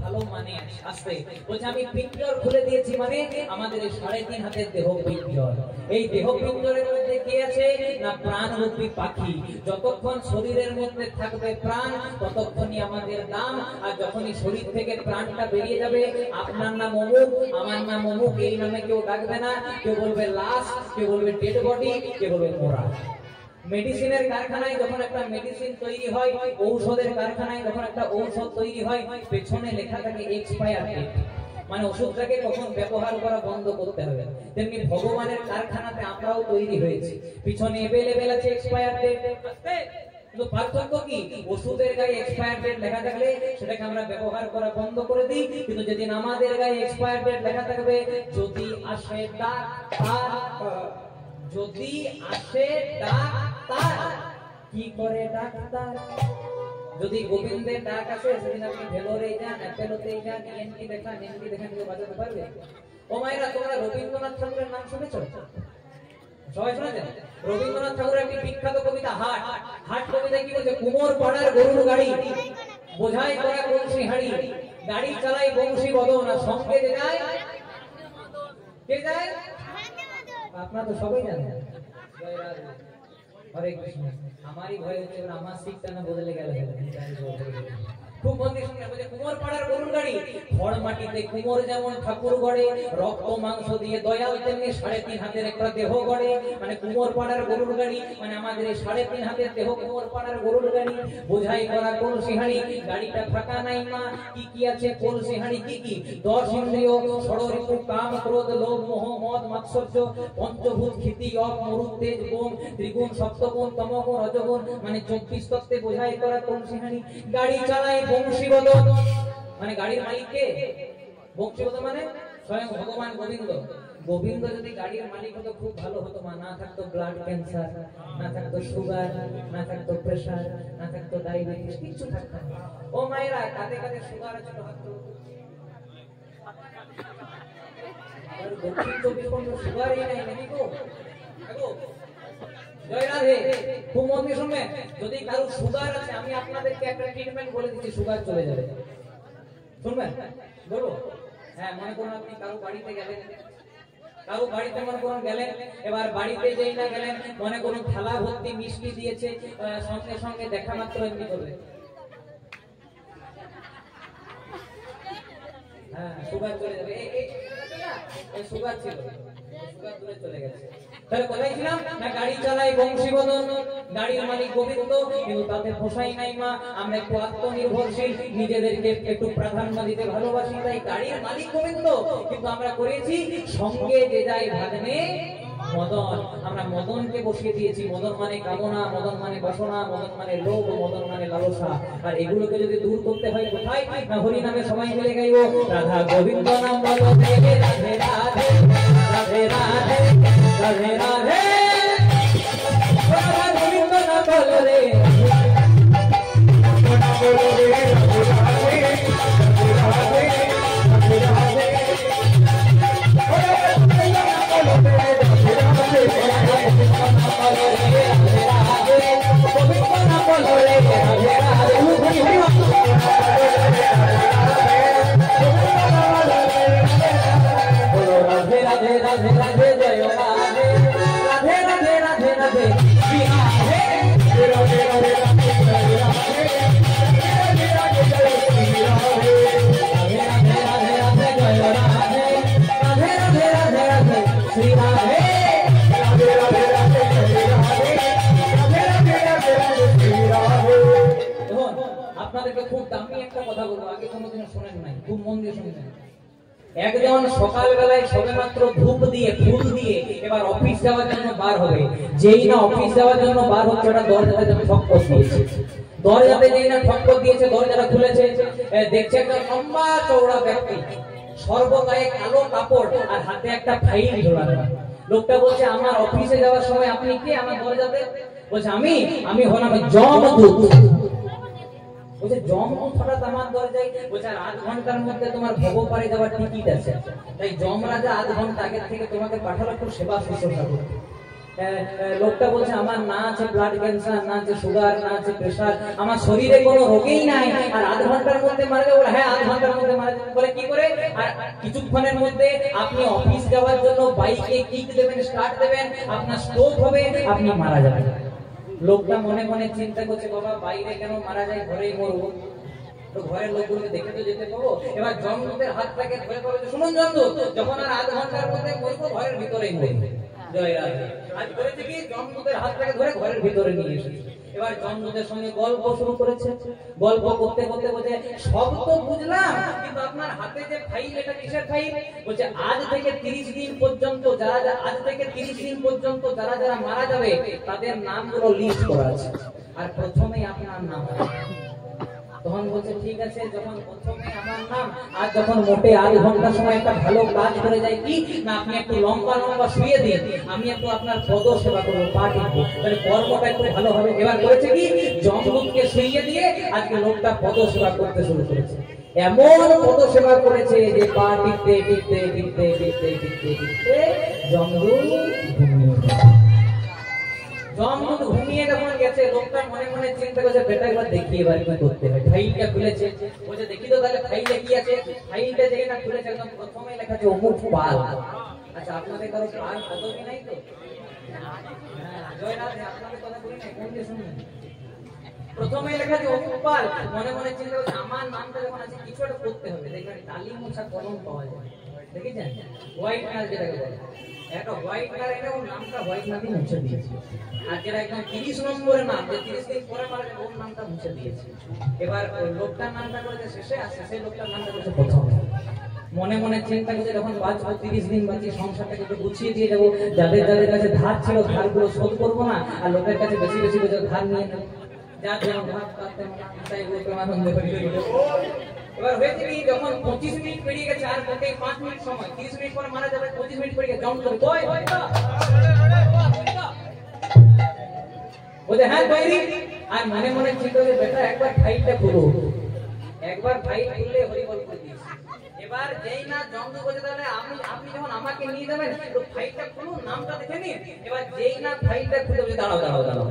ভালো মানে আসবে। বলছে আমি পিঞ্জর খুলে দিয়েছি, মানে আমাদের এই 3.5 হাতের দেহ পিঞ্জর। এই দেহ পিঞ্জরের মধ্যে কি আছে না প্রাণরূপী পাখি। যতক্ষণ শরীরের মধ্যে থাকবে প্রাণ ততক্ষণই আমাদের দাম, আর যখনই শরীর থেকে প্রাণটা বেরিয়ে যাবে আপনার নাম অমুক, আমার নাম অমুক, এই নামে কেউ ডাকবে না। কেউ বলবে লাশ, কেউ বলবে ডেড বডি, কেউ বলবে মোরা। মেডিসিনের কারখানায় যখন একটা মেডিসিন তৈরি হয়, ঔষধের কারখানায় যখন একটা ঔষধ তৈরি হয়, পেছনে লেখা থাকে এক্সপায়ার ডেট, মানে ওষুধটাকে কখন ব্যবহার করা বন্ধ করতে হবে। তেমনি ভগবানের কারখানাতে আমরাও তৈরি হয়েছি, পিছনে এভেলেবেল আছে এক্সপায়ার ডেট। কিন্তু পার্থক্য কি? ওষুধের গায়ে এক্সপায়ার ডেট লেখা থাকলে সেটাকে আমরা ব্যবহার করা বন্ধ করে দিই, কিন্তু যেদিন আমাদের গায়ে এক্সপায়ার ডেট লেখা থাকবে, যদি আসে ডাক্তার, যদি আসে ডাক্তার, কি করে ডাক্তার? যদি গোবিন্দের ডাক আসে, সেদিন আপনি ভেলোরে যান, অ্যাপেলোতে যান, এনটি দেখান, এনটি দেখান, কেউ বাজাতে পারবে? ও মায়েরা, তোমরা রবীন্দ্রনাথ ঠাকুরের নাম শুনেছো? সবাই শুনেছেন? রবীন্দ্রনাথ ঠাকুরের একটি বিখ্যাত কবিতা হাট। হাট কবিতায় কি বলছে? কুমোর পাড়ার গরুর গাড়ি, বোঝাই করা কলসি হাড়ি, গাড়ি চালাই বংশী বদন, আর সঙ্গে যে যায়, কে যায়? আপনারা তো সবাই জানেন। হরে কৃষ্ণ। আমারই ভয় হচ্ছে আমার শিখটা না বদলে গেল। খুব মন দিয়ে শুনে বলে, কুমোর পাড়ার গরুর গাড়ি, খড় মাটিতে কুমোর যেমন ঠাকুর গড়ে, রক্ত মাংস দিয়ে দয়াল তেমনি 3.5 হাতের একটা দেহ গড়ে। মানে কুমোর পাড়ার গরুর গাড়ি মানে আমাদের এই 3.5 হাতের দেহ কুমোর পাড়ার গরুর গাড়ি, বোঝাই করা কলসি হাড়ি, গাড়িটা ফাঁকা নাই মা, কি কি আছে কলসি হাড়ি? কি কি? 10 ইন্দ্রিয়, ষড়রিপু, কাম, ক্রোধ, লোভ, মোহ, মদ, মাৎসর্য, পঞ্চভূত, ক্ষিতি, অপ, মরুদ, তেজ, গুণ, ত্রিগুণ, সপ্তগুণ, তমগুণ, রজগুণ, মানে 24 তত্ত্বে বোঝাই করা কলসি হাড়ি। গাড়ি চালায় বংশীবদন, মানে গাড়ির মালিক কে? বংশীবদন মানে স্বয়ং ভগবান গোবিন্দ। গোবিন্দ যদি গাড়ির মালিক হতো খুব ভালো হতো মা, না থাকতো ব্লাড ক্যান্সার, না থাকতো সুগার, না থাকতো প্রেসার, না থাকতো ডায়াবেটিস, কিছু থাকতো না। ও মায়েরা, কাঁধে কাঁধে সুগার আছে তো হাত তুলো। আর দক্ষিণ 24 ঘন্টা সুগারই নাই নাকি গো? জয় রাধে। খুব মন দিয়ে শুনবেন, যদি কারো সুগার আছে, আমি আপনাদেরকে একটা ট্রিটমেন্ট বলে দিচ্ছি, সুগার চলে যাবে। শুনবেন? বলবো? হ্যাঁ, মনে করুন আপনি কারো বাড়িতে গেলেন, কারো বাড়িতে মনে করুন গেলেন, এবার বাড়িতে যেই না গেলেন, মনে করুন থালা ভর্তি মিষ্টি দিয়েছে, সঙ্গে সঙ্গে দেখা মাত্র এমনি করবে, হ্যাঁ সুগার চলে যাবে। এই সুগার ছিল, সুগার দূরে চলে গেছে। তাহলে কোথায় ছিলাম না? গাড়ি চালাই বংশীবদন, গাড়ির মালিক গোবিন্দ, কিন্তু তাতে পোষাই নাই মা। আমরা একটু আত্মনির্ভরশীল, নিজেদেরকে একটু প্রাধান্য দিতে ভালোবাসি, তাই গাড়ির মালিক গোবিন্দ, কিন্তু আমরা করেছি সঙ্গে যে যাই ভাগ্নে মদন। আমরা মদনকে বসিয়ে দিয়েছি। মদন মানে কামনা, মদন মানে বাসনা, মদন মানে লোভ, মদন মানে লালসা। আর এগুলোকে যদি দূর করতে হয় কোথায়? না হরি নামে সবাই মিলে গাইবো, রাধা গোবিন্দ নাম বলো, রাধে রাধে, রাধে রাধে, রাধে রাধে, রাধা গোবিন্দ নাম বলো রে, আপনাদেরকে খুব দামি একটা কথা বলবো, আগে কোনোদিন শোনেন নাই, খুব মন দিয়ে শুনবেন। একজন সকালবেলায় সবেমাত্র ধূপ দিয়ে ফুল দিয়ে এবার অফিস যাওয়ার জন্য বার হবে। যেই না অফিস যাওয়ার জন্য বার হচ্ছে, ওটা দরজাতে যেন ঠক্কর দিয়েছে। দরজাতে যেই না ঠক্কর দিয়েছে, দরজাটা খুলেছে, দেখছে একটা লম্বা চওড়া ব্যক্তি, সর্বগায়ে কালো কাপড় আর হাতে একটা ফাইল ঝোলানো। লোকটা বলছে, আমার অফিসে যাওয়ার সময় আপনি কে আমার দরজাতে? বলছে, আমি হলাম যমদূত। বলছে, যমদূত হঠাৎ আমার দরজায়? বলছে, আর 8 ঘন্টার মধ্যে তোমার ভবপারে যাওয়ার টিকিট আছে, তাই যমরাজা 8 ঘন্টা আগে থেকে তোমাকে পাঠালো একটু সেবা শুশ্রূষা করতে। লোকটা বলছে আমার না আছে ব্লাড ক্যান্সার, না আছে সুগার, না আছে প্রেসার, আমার শরীরে কোনো রোগই নাই, আর আধ ঘন্টার মধ্যে মারা যাবে। হ্যাঁ, আধ ঘন্টার মধ্যে মারা যাবে। বলে কি করে? আর কিছুক্ষণের মধ্যে আপনি অফিস যাওয়ার জন্য বাইকে কিক দেবেন, স্টার্ট দেবেন, আপনার স্ট্রোক হবে, আপনি মারা যাবেন। লোকটা মনে মনে চিন্তা করছে, বাবা বাইরে কেন মারা যায়, ঘরেই মরবো, তো ঘরের লোকগুলোকে দেখে তো যেতে পাবো। এবার জমদূতের হাতটাকে ধরে বলে, শুনুন জমদূত, যখন আর আধ ঘন্টার মধ্যে মরবো ঘরের ভিতরেই মরবো। জয় রাধে। আজ করেছে কি, জমদূতের হাতটাকে ধরে ঘরের ভিতরে নিয়ে এসেছে। এবার জমদূতের সঙ্গে গল্প শুরু করেছে। গল্প করতে করতে বলছে, সব তো বুঝলাম, কিন্তু আপনার হাতে যে ফাইল, এটা কিসের ফাইল? বলছে আজ থেকে 30 দিন পর্যন্ত আজ থেকে 30 দিন পর্যন্ত যারা যারা মারা যাবে তাদের নামগুলো লিস্ট করা আছে, আর প্রথমেই আপনার নাম। তখন বলছে ঠিক আছে, যখন প্রথমে আমার নাম, আর যখন মোটে আধ ঘন্টা সময় একটা ভালো কাজ করে যায় কি না, আপনি একটু লম্বা লম্বা শুয়ে দিন, আমি একটু আপনার পদ সেবা করবো, পা টিপবো, তাহলে কর্মটা একটু ভালো হবে। এবার করেছে কি, জমদূতকে শুইয়ে দিয়ে আজকে লোকটা পদ সেবা করতে শুরু করেছে। এমন পদ সেবা করেছে যে পা টিপতে টিপতে টিপতে টিপতে টিপতে টিপতে জমদূত ঘুমিয়ে যখন গেছে, লোকটা মনে মনে চিন্তা করছে, বেটা এবার দেখি এবার কি করতে হয়। ফাইলটা খুলেছে, বলছে দেখি তো তাহলে ফাইলে কি আছে। ফাইলটা যেটা খুলেছে একদম প্রথমে লেখা আছে অমুক পাল। আচ্ছা, আপনাদের কারো পাল পদবী নাই তো? জয় রাধে, আপনাদের কথা বলি না, কোন দিয়ে শুনুন। প্রথমে লেখা আছে অমুক পাল। মনে মনে চিন্তা করছে, আমার নামটা যখন আছে কিছু একটা করতে হবে। দেখবেন তালি মোছা কলম পাওয়া যায়, দেখেছেন? হোয়াইট নাল যেটাকে বলে, একটা হোয়াইট নাল এনে ওর নামটা হোয়াইট নাল দিয়ে মুছে দিয়েছে। আর যেটা একদম 30 নম্বরের নাম, যে 30 দিন পরে মারা যাবে, ওর নামটা মুছে দিয়েছে। এবার ওই লোকটার নামটা করেছে শেষে, আর শেষে লোকটার নামটা করেছে প্রথমে। মনে মনে চিন্তা করছে, যখন বাঁচবো 30 দিন বাঁচি, সংসারটাকে একটু গুছিয়ে দিয়ে যাবো, যাদের যাদের কাছে ধার ছিল ধারগুলো শোধ করবো না, আর লোকের কাছে বেশি বেশি করে ধার নিয়ে নেবো, যা যেমন ধার তাতে তাই বলতে আনন্দ করি। এবার হয়েছে কি, যখন 25 মিনিট পেরিয়ে গেছে, আর মোটেই 5 মিনিট সময়, 30 মিনিট পরে মারা যাবে, 25 মিনিট পেরিয়ে গেছে, জমদূত কই বলে হ্যাঁ তৈরি। আর মনে মনে চিন্তা করে, বেটা একবার ফাইলটা খুলো, একবার ফাইল খুললে হরি বল করে দিয়েছি। এবার যেই না জমদূত বলে, তাহলে আপনি যখন আমাকে নিয়ে যাবেন, তো ফাইলটা খুলুন, নামটা দেখে নিন। এবার যেই না ফাইলটা খুলে বলে, দাঁড়াও দাঁড়াও দাঁড়াও,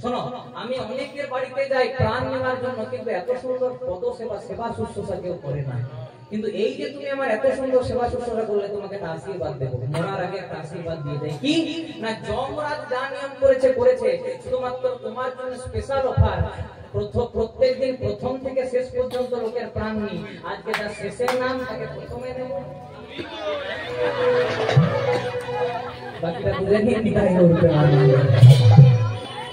শোনো, আমি অনেকের বাড়িতে যাই প্রাণ নেওয়ার জন্য, কিন্তু এত সুন্দর পদ সেবা, সেবা শুশ্রূষা কেউ করে না। কিন্তু এই যে তুমি আমার এত সুন্দর সেবা শুশ্রূষা করলে, তোমাকে একটা আশীর্বাদ দেবো। মরার আগে একটা আশীর্বাদ দিয়ে দেয় কি না, যমরাজ যা নিয়ম করেছে, শুধুমাত্র তোমার জন্য স্পেশাল অফার। প্রত্যেক দিন প্রথম থেকে শেষ পর্যন্ত লোকের প্রাণ নিই, আজকে তার শেষের নাম তাকে প্রথমে নেব, বাকিটা বুঝে নিয়ে নিকায় উঠবে।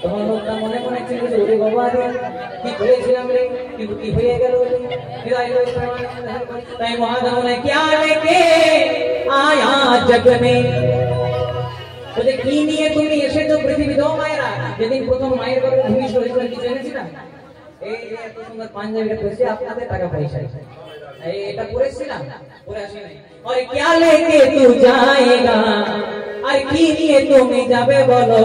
তখন লোকটা মনে মনে চিন্তা, ওরে বাবা রে, কি করেছিলাম রে, কিন্তু কি হয়ে গেল। তাই মহাদেব ने क्या लेके आया जग में, বলে কি নিয়ে তুমি এসেছো পৃথিবী দো মায়েরা। যেদিন প্রথম মায়ের গর্ভে ভূমিষ্ঠ হয়েছিল, কি জেনেছিলাম? এই যে এত সুন্দর পাঞ্জাবিটা পরেছি, আপনাদের টাকা পয়সা এটা পরেছিলাম, পরে আসি নাই। और क्या लेके तू जाएगा, আর কি নিয়ে তুমি যাবে বলো।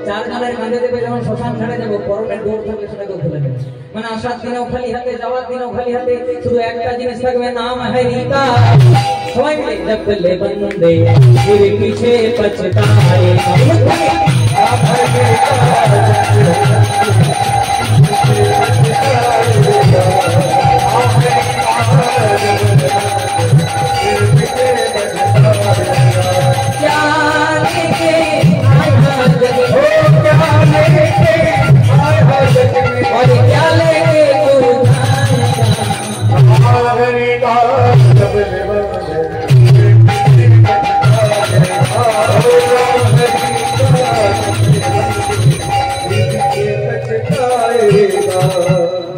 4 জনের কাঁধে দেবে, যখন শ্মশান ছাড়ে যাবো, পরনে ডোর থাকলে সেটাকে খুলে নেবে। মানে আসার দিনেও খালি হাতে, যাওয়ার দিনেও খালি হাতে, শুধু একটা জিনিস থাকবে, নাম है रीता। সবাই মিলে जब ले बंदे फिर पीछे पछताए,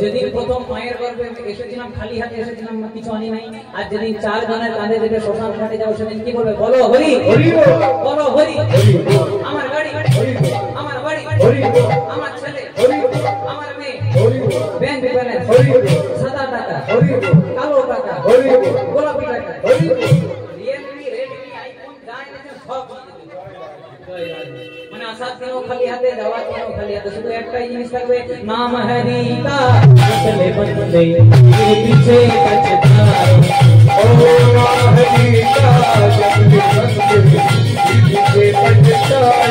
যেদিন প্রথম মায়ের গর্ভে এসেছিলাম, খালি হাতে এসেছিলাম, কিছু আনি নাই। আর যেদিন 4 জনের কাঁধে দেবে, শ্মশান ঘাটে যাও, সেদিন কি বলবে? বলো হরি, বলো হরি। আমার গাড়ি, আমার বাড়ি, আমার ছেলে, আমার মেয়ে, ব্যাংক ব্যালেন্স, সাদা টাকা, কালো টাকা, গোলাপি টাকা, রিয়েলমি, রেডমি, আইফোন, যা এনেছেন সব। মানে আসার দিনও খালি হাতে, যাওয়ার দিনও খালি হাতে, শুধু একটাই জিনিস থাকবে, নাম है रीता। चले बंदे फिर पीछे पछताए, ओ नाम है रीता, जब ले बंदे फिर पीछे पछताए।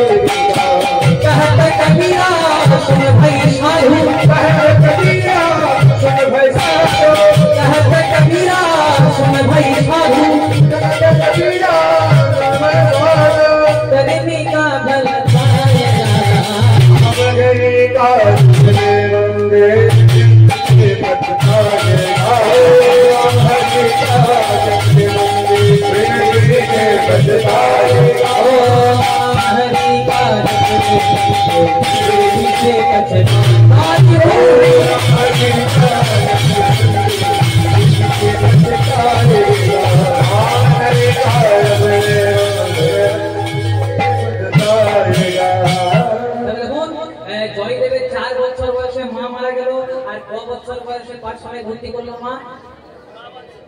জয়দেবের 4 বছর বয়সে মা মারা গেল, আর ক বছর বয়সে পাঠশালায় ভর্তি করলো মা?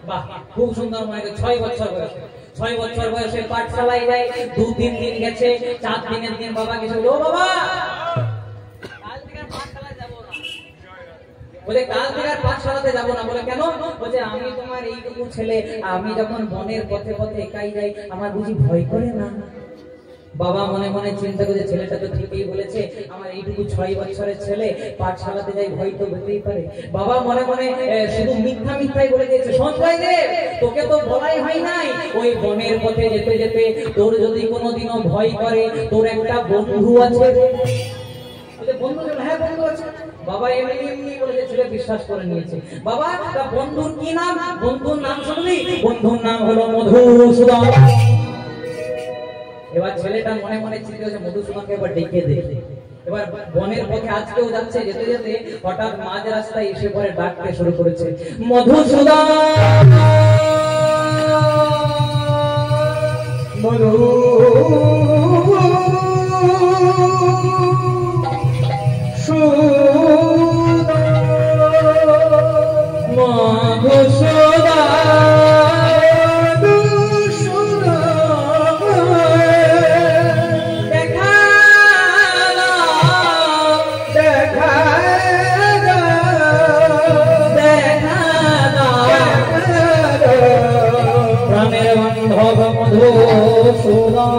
বাহ, খুব সুন্দর। মাকে 6 বছর বয়সে, 6 বছর বয়সে পাঠশালায় যায়। 2-3 দিন গেছে, 4 দিনের দিন বাবা গেছে, ও বাবা কাল থেকে পাঠশালায় যাব না। বলে কাল থেকে আর পাঠশালাতে যাব না। বলে কেন? বলে আমি তোমার এইটুকু ছেলে, আমি যখন বনের পথে পথে একাই যাই, আমার বুঝি ভয় করে না? বাবা মনে মনে চিন্তা করে, ছেলেটা তো ঠিকই বলেছে, আমার এইটুকু 6 বছরের ছেলে পাঠশালাতে যাই, ভয় তো হতেই পারে। বাবা মনে মনে শুধু মিথ্যা মিথ্যাই বলে দিয়েছে, সঞ্জয় দেব তোকে তো বলাই হয় নাই, ওই বনের পথে যেতে যেতে তোর যদি কোনোদিনও ভয় করে, তোর একটা বন্ধু আছে। বন্ধু? হ্যাঁ বন্ধু আছে। বাবা এমনি এমনি বলে ছেলে বিশ্বাস করে নিয়েছে। বাবা তা বন্ধুর কি নাম? বন্ধুর নাম শুনলি? বন্ধুর নাম হলো মধুসূদন। এবার ছেলেটা মনে মনে চিন্তা করছে, মধুসূদনকে এবার ডেকে দেখে। এবার বনের পথে আজকেও যাচ্ছে, যেতে যেতে হঠাৎ মাঝ রাস্তায় এসে পরে ডাকতে শুরু করেছে, মধুসূদন প্রাণের বান্ধব মধুসূদন।